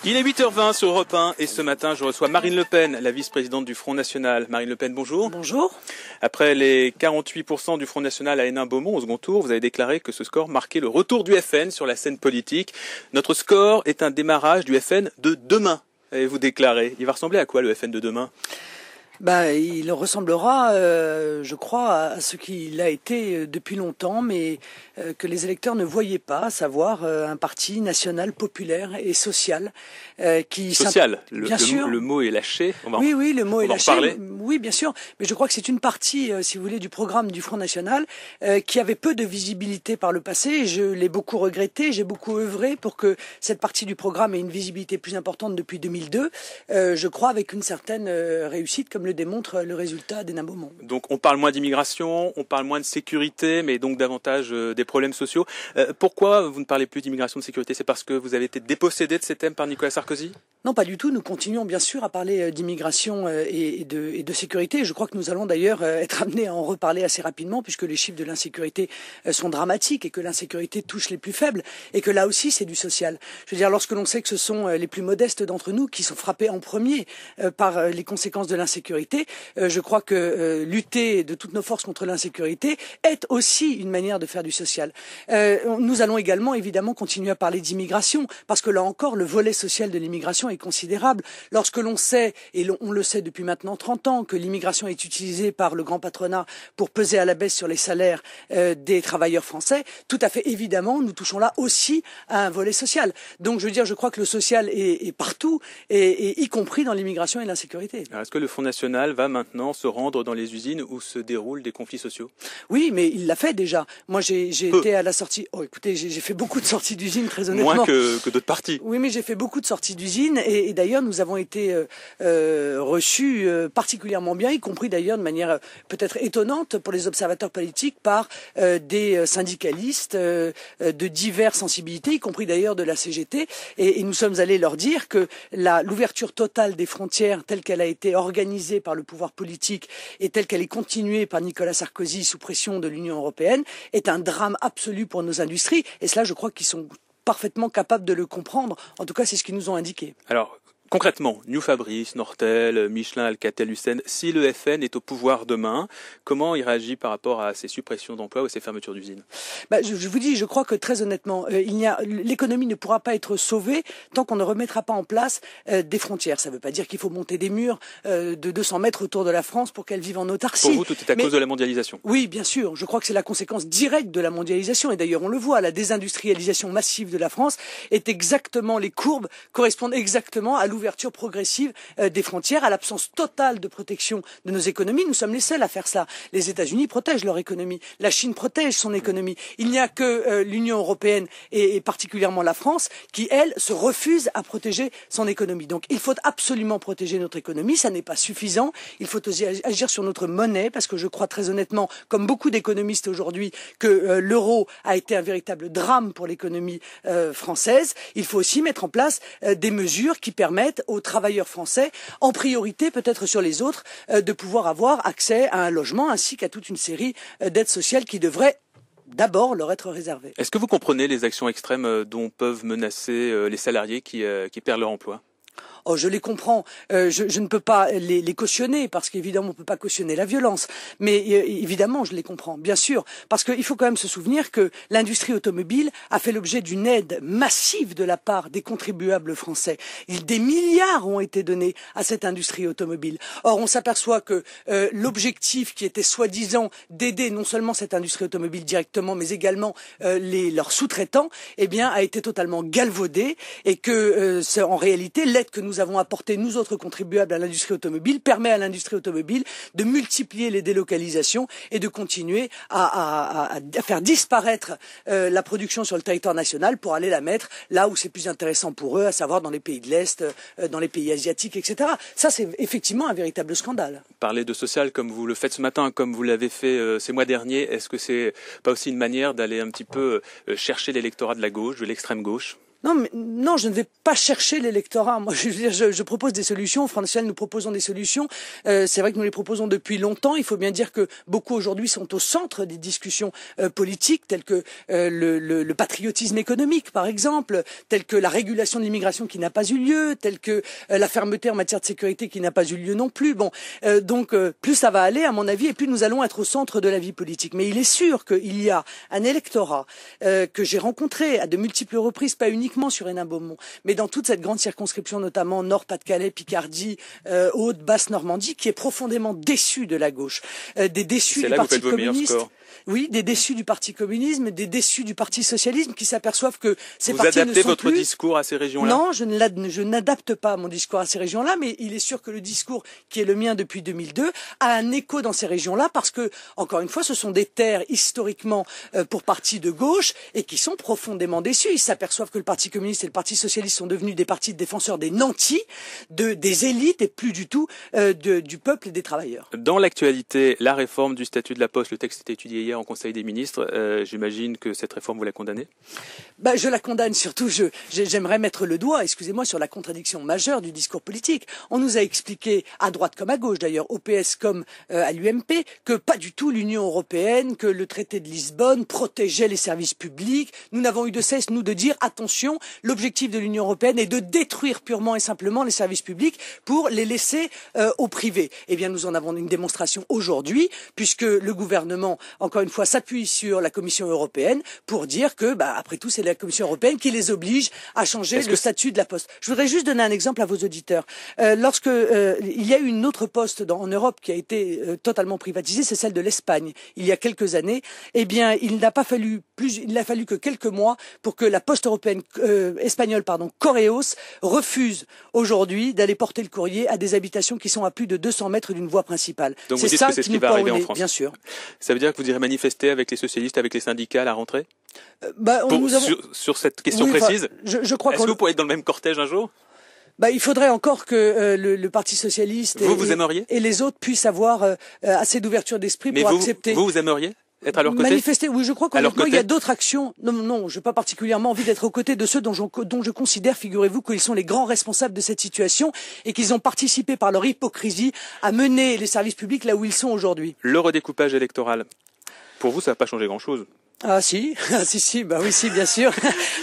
Il est 8h20 sur Europe 1 et ce matin je reçois Marine Le Pen, la vice-présidente du Front National. Marine Le Pen, bonjour. Bonjour. Après les 48% du Front National à Hénin-Beaumont au second tour, vous avez déclaré que ce score marquait le retour du FN sur la scène politique. Notre score est un démarrage du FN de demain, avez-vous déclaré. Il va ressembler à quoi le FN de demain ? Il ressemblera, je crois, à ce qu'il a été depuis longtemps, mais que les électeurs ne voyaient pas, à savoir un parti national, populaire et social. Social, bien sûr. Le mot est lâché. Oui, le mot est lâché. Reparler. Oui, bien sûr. Mais je crois que c'est une partie, si vous voulez, du programme du Front National qui avait peu de visibilité par le passé. Je l'ai beaucoup regretté, j'ai beaucoup œuvré pour que cette partie du programme ait une visibilité plus importante depuis 2002. Je crois avec une certaine réussite, comme le démontre le résultat d'Hénin-Beaumont. Donc on parle moins d'immigration, on parle moins de sécurité, mais donc davantage des problèmes sociaux. Pourquoi vous ne parlez plus d'immigration, de sécurité ? C'est parce que vous avez été dépossédé de ces thèmes par Nicolas Sarkozy ? Non, pas du tout. Nous continuons bien sûr à parler d'immigration et de sécurité. Je crois que nous allons d'ailleurs être amenés à en reparler assez rapidement puisque les chiffres de l'insécurité sont dramatiques et que l'insécurité touche les plus faibles et que là aussi c'est du social. Je veux dire, lorsque l'on sait que ce sont les plus modestes d'entre nous qui sont frappés en premier par les conséquences de l'insécurité, je crois que lutter de toutes nos forces contre l'insécurité est aussi une manière de faire du social. Nous allons également évidemment continuer à parler d'immigration parce que là encore le volet social de l'immigration est considérable. Lorsque l'on sait, et on le sait depuis maintenant 30 ans, que l'immigration est utilisée par le grand patronat pour peser à la baisse sur les salaires des travailleurs français, tout à fait évidemment nous touchons là aussi à un volet social. Donc je veux dire, je crois que le social est partout, et y compris dans l'immigration et l'insécurité. Est-ce que le Front National va maintenant se rendre dans les usines où se déroulent des conflits sociaux ? Oui, mais il l'a fait déjà. Moi, j'ai été à la sortie. Oh, écoutez, j'ai fait beaucoup de sorties d'usines, très honnêtement. Moins que d'autres partis. Oui, mais j'ai fait beaucoup de sorties d'usines, et d'ailleurs, nous avons été reçus particulièrement bien, y compris d'ailleurs de manière peut-être étonnante pour les observateurs politiques, par des syndicalistes de diverses sensibilités, y compris d'ailleurs de la CGT. Et nous sommes allés leur dire que l'ouverture totale des frontières, telle qu'elle a été organisée par le pouvoir politique et telle qu'elle est continuée par Nicolas Sarkozy sous pression de l'Union européenne, est un drame absolu pour nos industries. Et cela, je crois qu'ils sont parfaitement capables de le comprendre. En tout cas, c'est ce qu'ils nous ont indiqué. Alors, concrètement, New Fabrice, Nortel, Michelin, Alcatel-Lucent, si le FN est au pouvoir demain, comment il réagit par rapport à ces suppressions d'emplois ou ces fermetures d'usines ? Je vous dis, je crois que très honnêtement, l'économie ne pourra pas être sauvée tant qu'on ne remettra pas en place des frontières. Ça ne veut pas dire qu'il faut monter des murs de 200 mètres autour de la France pour qu'elle vive en autarcie. Pour vous, tout est à cause de la mondialisation ? Oui, bien sûr. Je crois que c'est la conséquence directe de la mondialisation. Et d'ailleurs, on le voit, la désindustrialisation massive de la France est exactement, les courbes correspondent exactement à l'ouverture progressive des frontières, à l'absence totale de protection de nos économies. Nous sommes les seuls à faire ça. Les États-Unis protègent leur économie. La Chine protège son économie. Il n'y a que l'Union européenne et particulièrement la France qui, elle, se refuse à protéger son économie. Donc il faut absolument protéger notre économie. Ça n'est pas suffisant. Il faut aussi agir sur notre monnaie parce que je crois très honnêtement, comme beaucoup d'économistes aujourd'hui, que l'euro a été un véritable drame pour l'économie française. Il faut aussi mettre en place des mesures qui permettent aux travailleurs français, en priorité peut-être sur les autres, de pouvoir avoir accès à un logement ainsi qu'à toute une série d'aides sociales qui devraient d'abord leur être réservées. Est-ce que vous comprenez les actions extrêmes dont peuvent menacer les salariés qui perdent leur emploi ? Oh, je les comprends. Je ne peux pas les cautionner parce qu'évidemment on ne peut pas cautionner la violence. Mais évidemment je les comprends, bien sûr, parce qu'il faut quand même se souvenir que l'industrie automobile a fait l'objet d'une aide massive de la part des contribuables français. Des milliards ont été donnés à cette industrie automobile. Or on s'aperçoit que l'objectif qui était soi-disant d'aider non seulement cette industrie automobile directement, mais également leurs sous-traitants, a été totalement galvaudé et que c'est en réalité l'aide que nous avons apporté, nous autres contribuables à l'industrie automobile, permet à l'industrie automobile de multiplier les délocalisations et de continuer à faire disparaître la production sur le territoire national pour aller la mettre là où c'est plus intéressant pour eux, à savoir dans les pays de l'Est, dans les pays asiatiques, etc. Ça, c'est effectivement un véritable scandale. Parler de social comme vous le faites ce matin, comme vous l'avez fait ces mois derniers, est-ce que c'est pas aussi une manière d'aller un petit peu chercher l'électorat de la gauche, de l'extrême gauche ? Non, je ne vais pas chercher l'électorat. Moi, je propose des solutions. Au Front National, nous proposons des solutions. C'est vrai que nous les proposons depuis longtemps. Il faut bien dire que beaucoup aujourd'hui sont au centre des discussions politiques, telles que le patriotisme économique, par exemple, telles que la régulation de l'immigration qui n'a pas eu lieu, telles que la fermeté en matière de sécurité qui n'a pas eu lieu non plus. Bon, donc plus ça va aller, à mon avis, et plus nous allons être au centre de la vie politique. Mais il est sûr qu'il y a un électorat que j'ai rencontré à de multiples reprises, pas uniquement sur Hénin-Beaumont, mais dans toute cette grande circonscription, notamment Nord-Pas-de-Calais, Picardie, Haute, Basse-Normandie, qui est profondément déçu de la gauche, des déçus du Parti communiste. Oui, des déçus du Parti communisme, des déçus du Parti socialisme, qui s'aperçoivent que ces partis ne sont plus... Vous adaptez votre discours à ces régions-là? Non, je n'adapte pas mon discours à ces régions-là, mais il est sûr que le discours qui est le mien depuis 2002 a un écho dans ces régions-là, parce que, encore une fois, ce sont des terres historiquement pour partis de gauche et qui sont profondément déçus. Ils s'aperçoivent que le Parti communiste et le Parti socialiste sont devenus des partis de défenseurs des nantis, des élites et plus du tout du peuple et des travailleurs. Dans l'actualité, la réforme du statut de la Poste, le texte était étudié hier en Conseil des ministres. J'imagine que cette réforme, vous la condamnez? Je la condamne surtout. J'aimerais mettre le doigt, excusez-moi, sur la contradiction majeure du discours politique. On nous a expliqué, à droite comme à gauche d'ailleurs, au PS comme à l'UMP, que pas du tout l'Union européenne, que le traité de Lisbonne protégeait les services publics. Nous n'avons eu de cesse, nous, de dire attention, l'objectif de l'Union européenne est de détruire purement et simplement les services publics pour les laisser au privé. Eh bien, nous en avons une démonstration aujourd'hui, puisque le gouvernement, encore une fois, s'appuie sur la Commission européenne pour dire que, après tout, c'est la Commission européenne qui les oblige à changer le statut de la Poste. Je voudrais juste donner un exemple à vos auditeurs. Lorsque il y a eu une autre poste en Europe qui a été totalement privatisée, c'est celle de l'Espagne. Il y a quelques années, eh bien, il n'a fallu que quelques mois pour que la Poste européenne espagnole, Correos, refuse aujourd'hui d'aller porter le courrier à des habitations qui sont à plus de 200 mètres d'une voie principale. Donc vous dites que c'est ce qui va arriver en France? Bien sûr. Ça veut dire que vous irez manifester avec les socialistes, avec les syndicats à la rentrée? Sur cette question précise? Je crois Est-ce que vous pourrez être dans le même cortège un jour? Il faudrait encore que le Parti socialiste et les autres puissent avoir assez d'ouverture d'esprit pour accepter. Vous aimeriez être à leur côté? Manifester, oui, je crois qu'honnêtement, il y a d'autres actions. Non, je n'ai pas particulièrement envie d'être aux côtés de ceux dont je considère, figurez-vous, qu'ils sont les grands responsables de cette situation et qu'ils ont participé par leur hypocrisie à mener les services publics là où ils sont aujourd'hui. Le redécoupage électoral, pour vous, ça va pas changer grand-chose? Ah si, oui, bien sûr.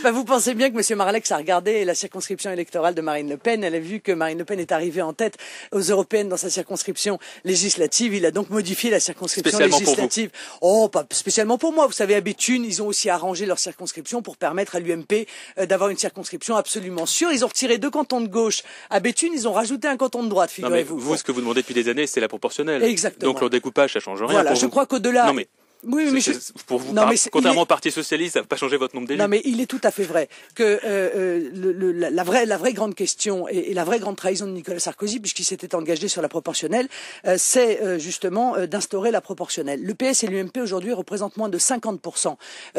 Vous pensez bien que M. Marlex a regardé la circonscription électorale de Marine Le Pen. Elle a vu que Marine Le Pen est arrivée en tête aux européennes dans sa circonscription législative. Il a donc modifié la circonscription législative. Pas spécialement pour moi. Vous savez, à Béthune, ils ont aussi arrangé leur circonscription pour permettre à l'UMP d'avoir une circonscription absolument sûre. Ils ont retiré 2 cantons de gauche à Béthune. Ils ont rajouté un canton de droite, figurez-vous. Vous, ce que vous demandez depuis des années, c'est la proportionnelle. Exactement. Donc le découpage, ça change rien. Voilà, je crois qu'au-delà... Oui, mais pour vous, contrairement au Parti socialiste, ça ne va pas changer votre nombre d'élus. Non, mais il est tout à fait vrai que la vraie grande question et la vraie grande trahison de Nicolas Sarkozy, puisqu'il s'était engagé sur la proportionnelle, c'est justement d'instaurer la proportionnelle. Le PS et l'UMP aujourd'hui représentent moins de 50%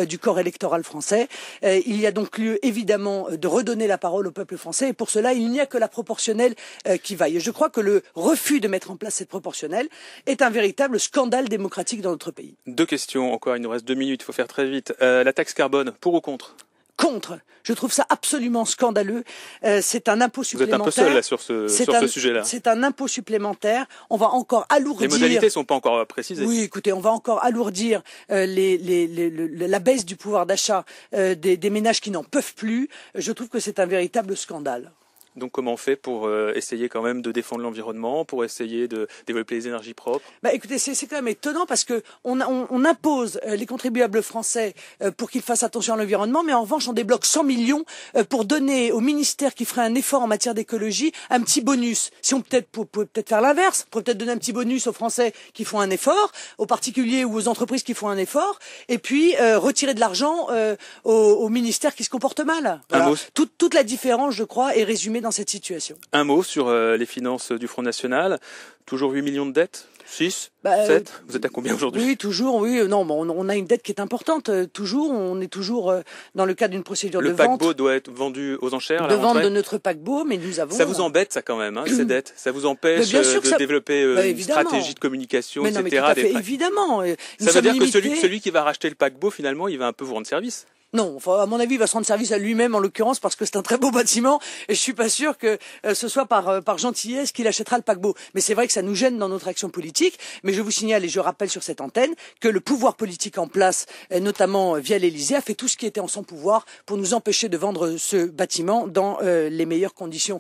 du corps électoral français. Il y a donc lieu évidemment de redonner la parole au peuple français, et pour cela, il n'y a que la proportionnelle qui vaille. Et je crois que le refus de mettre en place cette proportionnelle est un véritable scandale démocratique dans notre pays. Deux questions encore, il nous reste 2 minutes, il faut faire très vite. La taxe carbone, pour ou contre? Contre. Je trouve ça absolument scandaleux. C'est un impôt supplémentaire. Vous êtes un peu seul là, sur ce sujet-là. C'est un impôt supplémentaire. On va encore alourdir. Les modalités sont pas encore précisées. Oui, écoutez, on va encore alourdir la baisse du pouvoir d'achat des ménages qui n'en peuvent plus. Je trouve que c'est un véritable scandale. Donc comment on fait pour essayer quand même de défendre l'environnement, pour essayer de développer les énergies propres? Écoutez, c'est quand même étonnant parce que on impose les contribuables français pour qu'ils fassent attention à l'environnement, mais en revanche on débloque 100 millions pour donner au ministère qui ferait un effort en matière d'écologie un petit bonus. Si on pouvait peut-être faire l'inverse, on pourrait peut-être donner un petit bonus aux Français qui font un effort, aux particuliers ou aux entreprises qui font un effort, et puis retirer de l'argent au ministère qui se comporte mal. Voilà. Toute la différence, je crois, est résumée dans cette situation. Un mot sur les finances du Front National. Toujours 8 millions de dettes? 6? 7? Vous êtes à combien aujourd'hui? Oui, toujours, oui. Non, on a une dette qui est importante. On est toujours dans le cadre d'une procédure de vente. Le paquebot doit être vendu aux enchères à la rentrée? De vente de notre paquebot, mais nous avons... Ça vous embête, ça, quand même, ces dettes? Ça vous empêche de développer une stratégie de communication, etc. Évidemment. Ça veut dire que celui qui va racheter le paquebot, finalement, il va un peu vous rendre service? Non, enfin, à mon avis, il va se rendre service à lui-même en l'occurrence parce que c'est un très beau bâtiment et je suis pas sûr que ce soit par gentillesse qu'il achètera le paquebot. Mais c'est vrai que ça nous gêne dans notre action politique. Mais je vous signale et je rappelle sur cette antenne que le pouvoir politique en place, notamment via l'Élysée, a fait tout ce qui était en son pouvoir pour nous empêcher de vendre ce bâtiment dans les meilleures conditions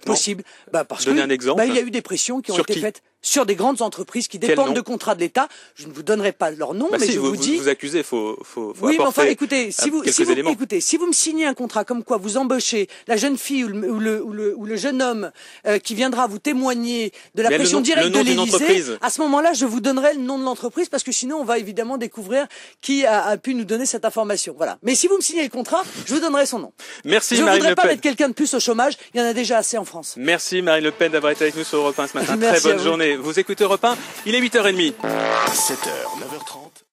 possibles. Parce Donner un exemple. Il y a eu des pressions qui ont été faites sur des grandes entreprises qui dépendent de contrats de l'État. Je ne vous donnerai pas leur nom, mais je vous dis. Vous accusez, faut oui, mais enfin, écoutez, si vous me signez un contrat comme quoi vous embauchez la jeune fille ou le jeune homme qui viendra vous témoigner de la pression directe de l'Élysée, à ce moment-là, je vous donnerai le nom de l'entreprise parce que sinon, on va évidemment découvrir qui a pu nous donner cette information. Voilà. Mais si vous me signez le contrat, je vous donnerai son nom. Merci Marine Le Pen. Je ne voudrais pas mettre quelqu'un de plus au chômage. Il y en a déjà assez en France. Merci Marine Le Pen d'avoir été avec nous sur Europe 1 ce matin. Très bonne journée. Vous écoutez Europe 1, il est 8h30. 7h, 9h30.